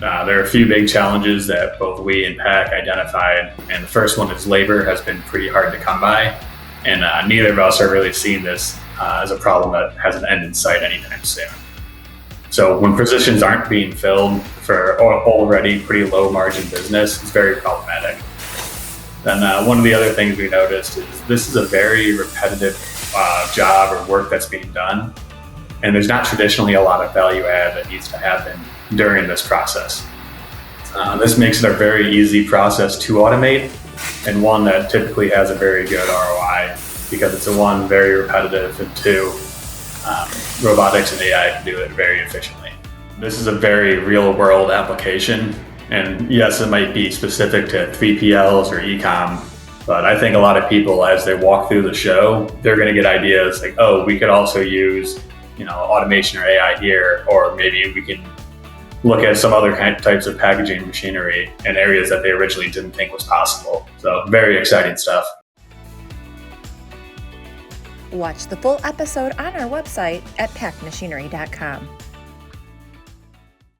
There are a few big challenges that both we and PAC identified, and the first one is labor has been pretty hard to come by, and neither of us are really seeing this as a problem that has an end in sight anytime soon. So when positions aren't being filled for already pretty low margin business, it's very problematic. Then one of the other things we noticed is this is a very repetitive job or work that's being done, and there's not traditionally a lot of value add that needs to happen during this process. This makes it a very easy process to automate, and one that typically has a very good ROI because it's one, very repetitive, and two, robotics and AI can do it very efficiently. This is a very real world application, and yes, it might be specific to 3PLs or e-com, but I think a lot of people, as they walk through the show, they're going to get ideas like, oh, we could also use automation or AI here, or maybe we can look at some other types of packaging machinery in areas that they originally didn't think was possible. So very exciting stuff. Watch the full episode on our website at pacmachinery.com.